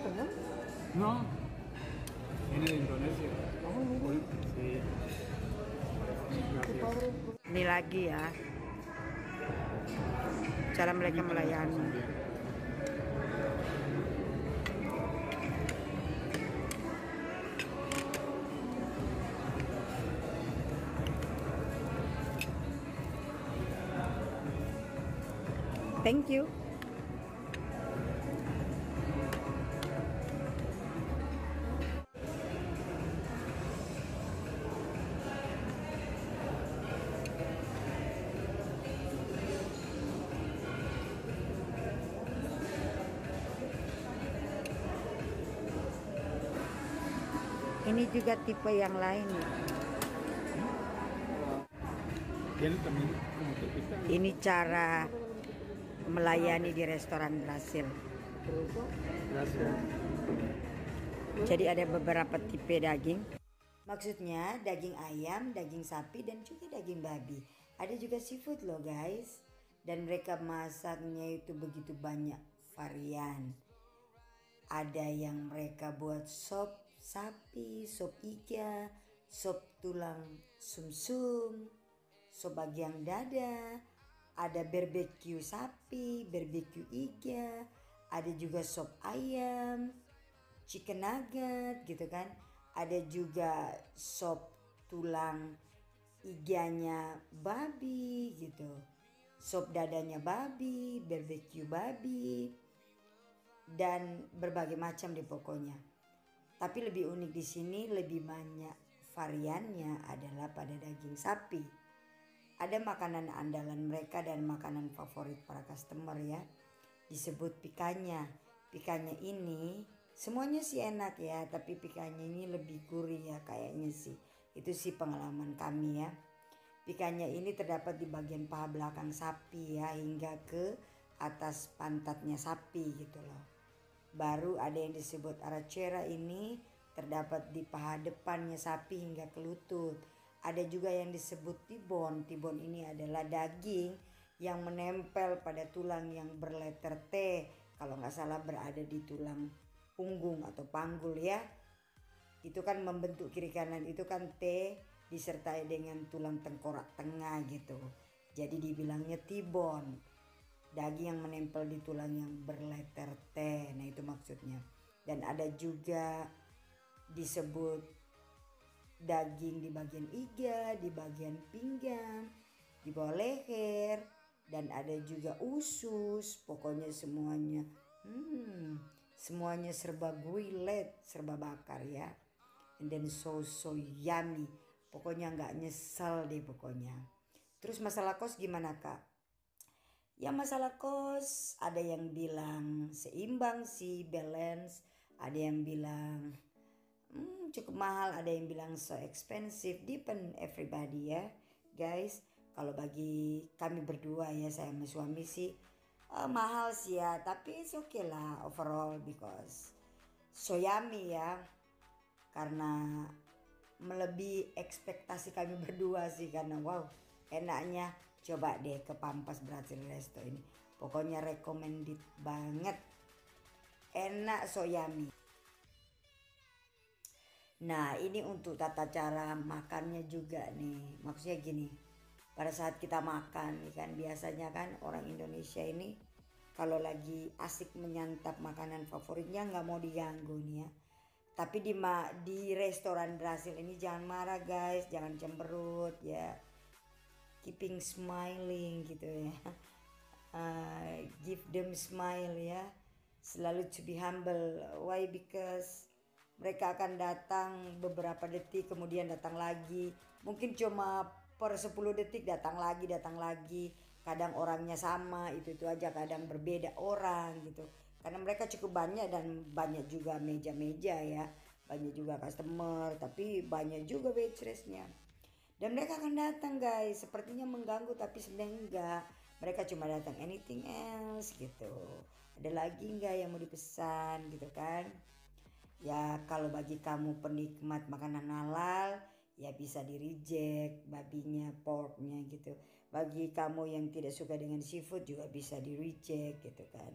kan? No, ini di Indonesia. Oh, ini. Sí. Gracias. Ini lagi ya cara mereka melayani. Thank you. Ini juga tipe yang lain ya. Tiene también como tepita. Ini cara melayani di restoran Brasil. Gracias. Jadi ada beberapa tipe daging. Maksudnya daging ayam, daging sapi, dan juga daging babi. Ada juga seafood loh guys. Dan mereka masaknya itu begitu banyak varian. Ada yang mereka buat sop sapi, sop iga, sop tulang sumsum, sop bagian dada, ada barbeque sapi, barbeque iga, ada juga sop ayam, chicken nugget gitu kan. Ada juga sop tulang iganya babi gitu, sop dadanya babi, barbeque babi, dan berbagai macam deh pokoknya. Tapi lebih unik di sini, lebih banyak variannya adalah pada daging sapi. Ada makanan andalan mereka dan makanan favorit para customer ya. Disebut pikanya. Pikanya ini semuanya sih enak ya, tapi pikanya ini lebih gurih ya kayaknya sih. Itu sih pengalaman kami ya. Pikanya ini terdapat di bagian paha belakang sapi ya, hingga ke atas pantatnya sapi gitu loh. Baru ada yang disebut arrachera, ini terdapat di paha depannya sapi hingga ke lutut. Ada juga yang disebut tibon. Tibon ini adalah daging yang menempel pada tulang yang berletter T. Kalau nggak salah berada di tulang punggung atau panggul ya. Itu kan membentuk kiri kanan, itu kan T disertai dengan tulang tengkorak tengah gitu. Jadi dibilangnya tibon. Daging yang menempel di tulang yang berletter T, nah itu maksudnya. Dan ada juga disebut daging di bagian iga, di bagian pinggang, di bawah leher, dan ada juga usus. Pokoknya semuanya, semuanya serba grilled, serba bakar ya. And then so yummy. Pokoknya nggak nyesel deh pokoknya. Terus masalah kos gimana kak? Ya masalah kos ada yang bilang seimbang sih, balance. Ada yang bilang cukup mahal, ada yang bilang so expensive. Depend everybody ya guys. Kalau bagi kami berdua ya, saya sama suami sih mahal sih ya. Tapi it's okay lah overall because so yummy ya. Karena melebihi ekspektasi kami berdua sih. Karena wow enaknya. Coba deh ke Pampas Brazil Resto ini. Pokoknya recommended banget. Enak so yummy. Nah ini untuk tata cara makannya juga nih. Maksudnya gini. Pada saat kita makan kan biasanya kan orang Indonesia ini kalau lagi asik menyantap makanan favoritnya nggak mau diganggu nih ya. Tapi di restoran Brazil ini jangan marah guys. Jangan cemberut ya. Keeping smiling gitu ya. Give them smile ya. Selalu to be humble. Why? Because mereka akan datang beberapa detik kemudian datang lagi. Mungkin cuma per 10 detik datang lagi. Kadang orangnya sama, itu aja, kadang berbeda orang gitu. Karena mereka cukup banyak dan banyak juga meja-meja ya. Banyak juga customer, tapi banyak juga waitressnya. Dan mereka akan datang guys, sepertinya mengganggu tapi sebenarnya enggak. Mereka cuma datang anything else gitu. Ada lagi enggak yang mau dipesan gitu kan. Ya kalau bagi kamu penikmat makanan halal ya bisa di reject babinya, porknya gitu. Bagi kamu yang tidak suka dengan seafood juga bisa di reject gitu kan.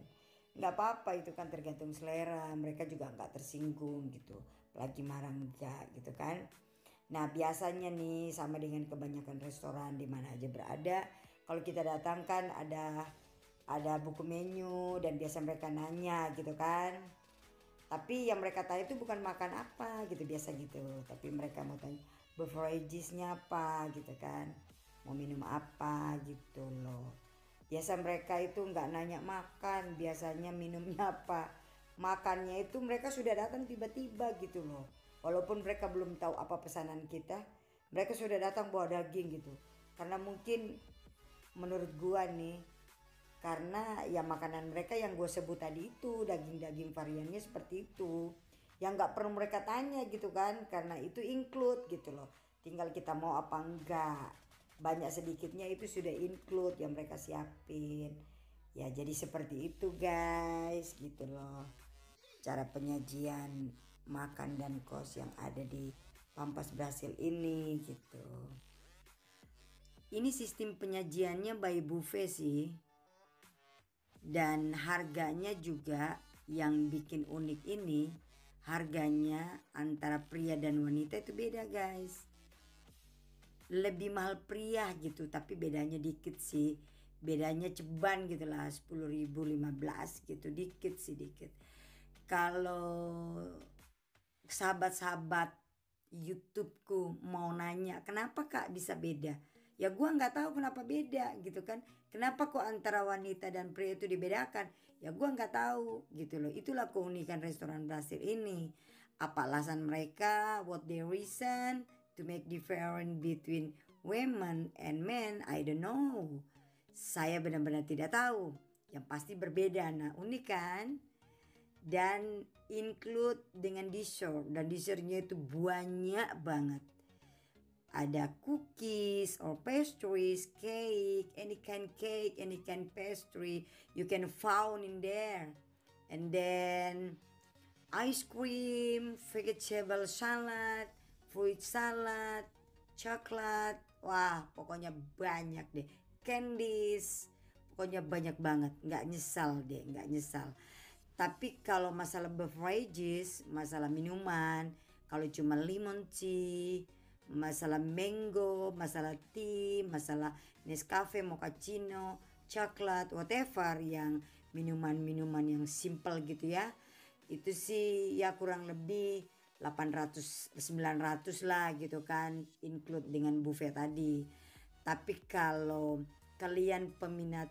nggak apa-apa, itu kan tergantung selera, mereka juga nggak tersinggung gitu, lagi marah enggak gitu kan. Nah biasanya nih sama dengan kebanyakan restoran di mana aja berada, kalau kita datang kan ada buku menu dan biasa mereka nanya gitu kan. Tapi yang mereka tanya itu bukan makan apa gitu biasa gitu, tapi mereka mau tanya beveragesnya apa gitu kan, mau minum apa gitu loh. Biasa mereka itu nggak nanya makan, biasanya minumnya apa. Makannya itu mereka sudah datang tiba-tiba gitu loh. Walaupun mereka belum tahu apa pesanan kita, mereka sudah datang bawa daging gitu. Karena mungkin menurut gua nih, karena ya makanan mereka yang gue sebut tadi itu daging-daging variannya seperti itu, yang nggak perlu mereka tanya gitu kan, karena itu include gitu loh, tinggal kita mau apa enggak, banyak sedikitnya itu sudah include yang mereka siapin ya. Jadi seperti itu guys gitu loh cara penyajian makan dan kos yang ada di Pampas Brasil ini gitu. Ini sistem penyajiannya by buffet sih. Dan harganya juga yang bikin unik ini, harganya antara pria dan wanita itu beda guys. Lebih mahal pria gitu, tapi bedanya dikit sih. Bedanya ceban gitu lah, 10.000 15 gitu, dikit sih dikit. Kalau sahabat-sahabat YouTubeku mau nanya kenapa kak bisa beda, ya gue nggak tahu kenapa beda gitu kan. Kenapa kok antara wanita dan pria itu dibedakan, ya gue nggak tahu gitu loh. Itulah keunikan restoran Brasil ini. Apa alasan mereka, what their reason to make difference between women and men, I don't know. Saya benar-benar tidak tahu. Yang pasti berbeda, nah unik kan. Dan include dengan dessert, dan dessertnya itu banyak banget. Ada cookies or pastries, cake, any kind pastry you can found in there. And then ice cream, vegetable salad, fruit salad, coklat. Wah, pokoknya banyak deh. Candies, pokoknya banyak banget. Nggak nyesal deh, nggak nyesal. Tapi kalau masalah beverages, masalah minuman, kalau cuma lemon tea, masalah mango, masalah tea, masalah Nescafe, mochaccino, coklat, whatever yang minuman-minuman yang simple gitu ya. Itu sih ya kurang lebih 800 900 lah gitu kan, include dengan buffet tadi. Tapi kalau kalian peminat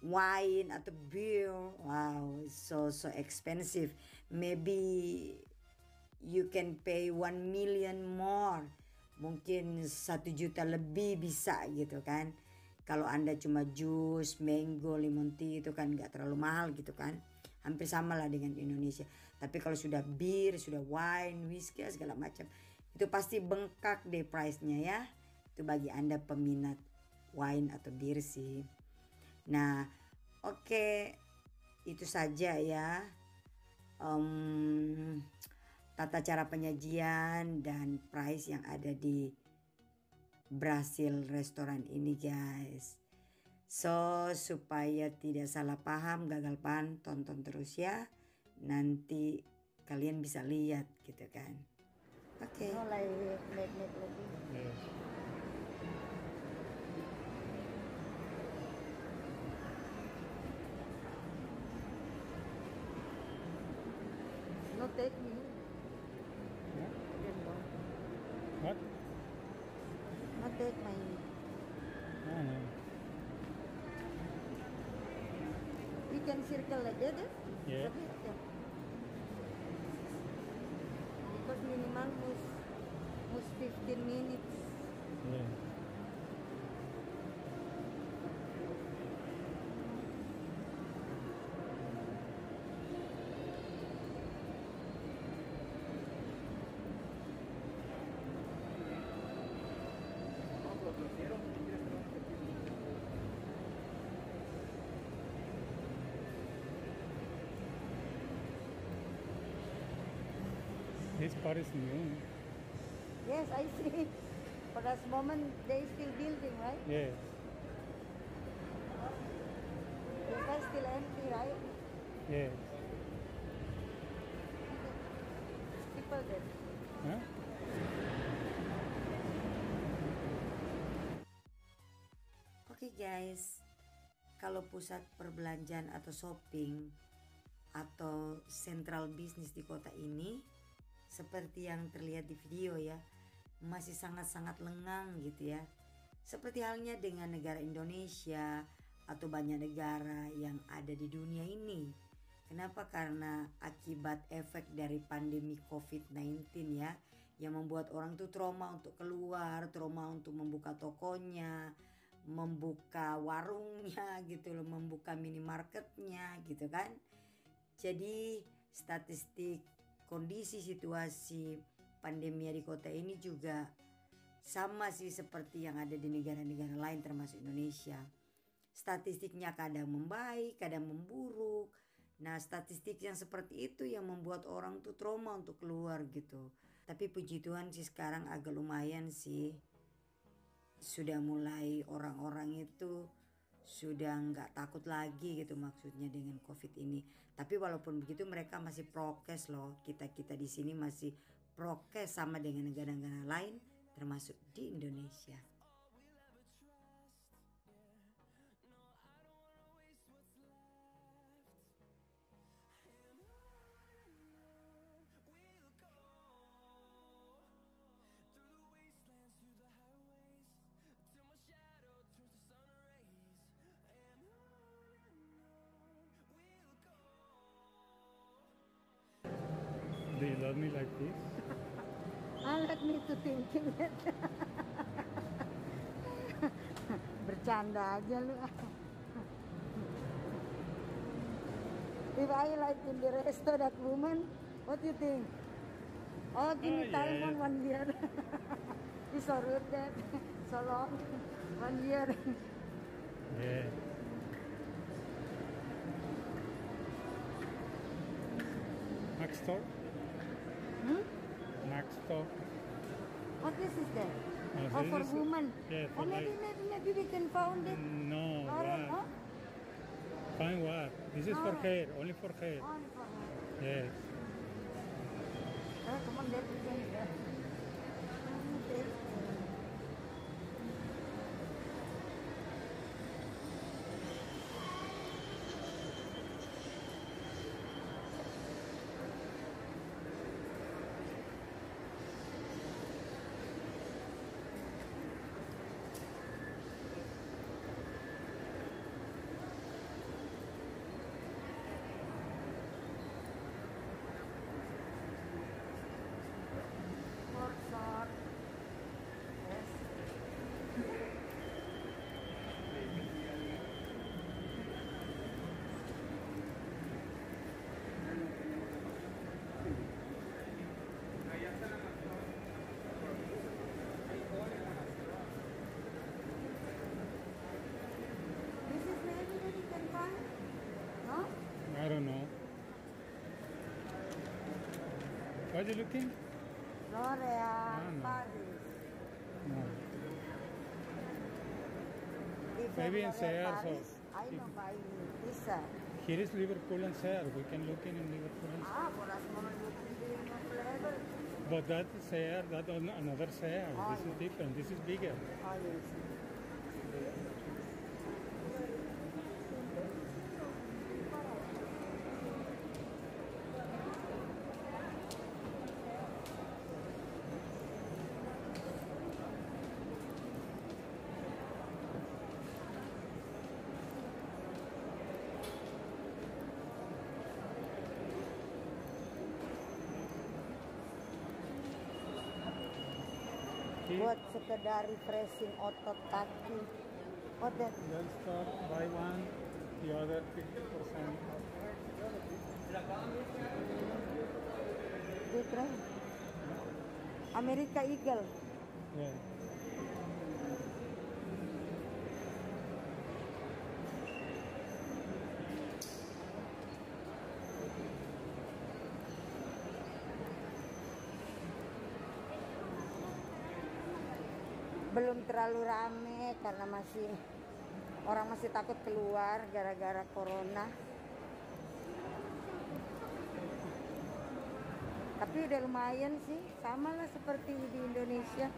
wine atau beer, wow, so expensive. Maybe you can pay 1 million more, mungkin 1 juta lebih bisa gitu kan. Kalau anda cuma jus, mango, lemon tea itu kan nggak terlalu mahal gitu kan, hampir sama lah dengan Indonesia. Tapi kalau sudah bir, sudah wine, whiskey segala macam, itu pasti bengkak deh price-nya ya. Itu bagi anda peminat wine atau bir sih. Nah oke, itu saja ya tata cara penyajian dan price yang ada di Brasil restoran ini guys. So supaya tidak salah paham, gagal paham, tonton terus ya. Nanti kalian bisa lihat gitu kan. Oke. Mulai net lagi. Yes. No take me. Yeah? Again, no. What? No take my. Ah, no. We can circle like that, eh? Yeah. Because minimal must 15 minutes. Yeah. This part is new. Yes, I see. For this moment, they still building, right? Yes. This is still empty, right? Yes. People there. Huh? Oke guys, kalau pusat perbelanjaan atau shopping atau sentral bisnis di kota ini seperti yang terlihat di video ya, masih sangat-sangat lengang gitu ya. Seperti halnya dengan negara Indonesia atau banyak negara yang ada di dunia ini. Kenapa? Karena akibat efek dari pandemi COVID-19 ya, yang membuat orang tuh trauma untuk keluar, trauma untuk membuka tokonya, membuka warungnya gitu loh, membuka minimarketnya gitu kan. Jadi statistik kondisi situasi pandemi di kota ini juga sama sih seperti yang ada di negara-negara lain termasuk Indonesia. Statistiknya kadang membaik, kadang memburuk. Nah, statistik yang seperti itu yang membuat orang tuh trauma untuk keluar gitu. Tapi puji Tuhan sih sekarang agak lumayan sih. Sudah mulai orang-orang itu sudah nggak takut lagi gitu maksudnya dengan COVID ini. Tapi walaupun begitu mereka masih prokes loh. Kita di sini masih prokes sama dengan negara-negara lain termasuk di Indonesia. Do you love me like this? Let me to thinking it. Bercanda aja lu. If I like in the resto that woman, what do you think? Oh, give me time on 1 year. He's so rude that so long. 1 year. Yeah. Next door? Next door. What this is there? Oh, Oh, this for is- women. yeah, for Oh, maybe we can found it. No, Lauren, what? huh? Fine what? This is for No. hair, only for hair. Oh, for her. Yes. Come on, there we can. Short. Yes. This is maybe that you can find? No? I don't know. What are you looking? L'Oreal, no. Paris. No. If Maybe in L'Oreal Sears Paris, or- I know by this. Here is Liverpool and Sears. We can look in Liverpool and Sears. For us more looking no flavor. But that Sears, that another Sears. Oh, This is different. This is bigger. Oh, yes. Here, Buat sekedar refreshing otot kaki. What that? they'll start buy one, the other 50%. Good, right? America Eagle. Yeah. Belum terlalu rame karena orang masih takut keluar gara-gara corona. Tapi udah lumayan sih, sama lah seperti di Indonesia.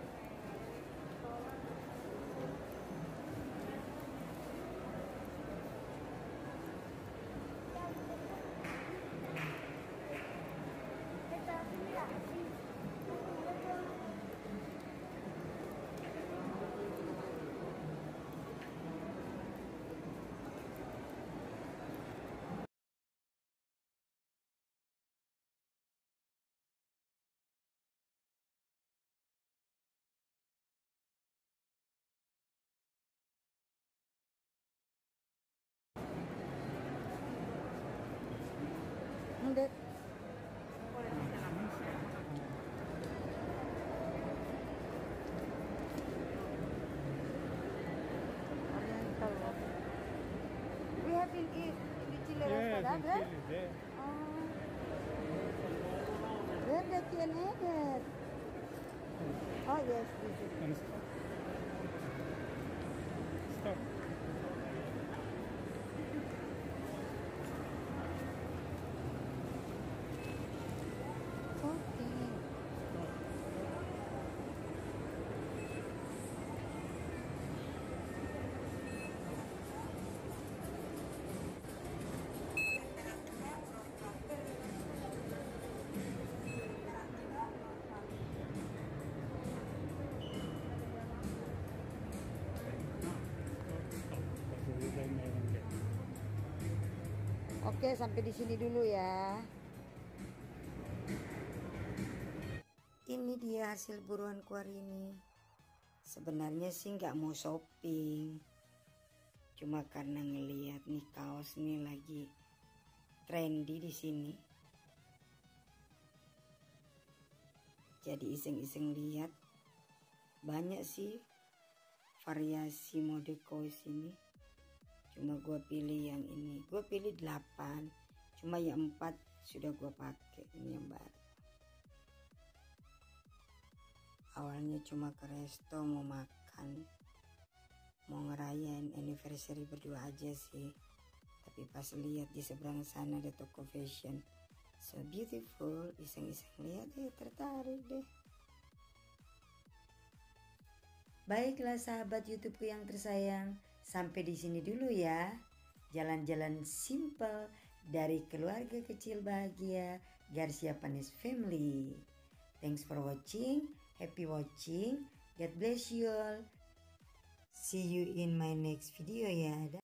Enggak. Oriental. We have in the Chile Yes, restaurant, in right? Chile, there. Where they can have it? Oh yes, this is. And stop. Stop. Okay. Oke, sampai di sini dulu ya. Ini dia hasil buruanku hari ini. Sebenarnya sih nggak mau shopping, cuma karena ngelihat nih kaos nih lagi trendy di sini. Jadi iseng-iseng lihat, banyak sih variasi mode kaos ini. Cuma gue pilih yang ini, gue pilih 8, cuma yang 4 sudah gue pakai, ini yang baru. Awalnya cuma ke resto mau makan, mau ngerayain anniversary berdua aja sih. Tapi pas lihat di seberang sana ada toko fashion, so beautiful, iseng-iseng lihat deh, tertarik deh. Baiklah sahabat YouTubeku yang tersayang, sampai di sini dulu ya. Jalan-jalan simple dari keluarga kecil bahagia Garcia Panis Family. Thanks for watching. Happy watching. God bless you all. See you in my next video ya.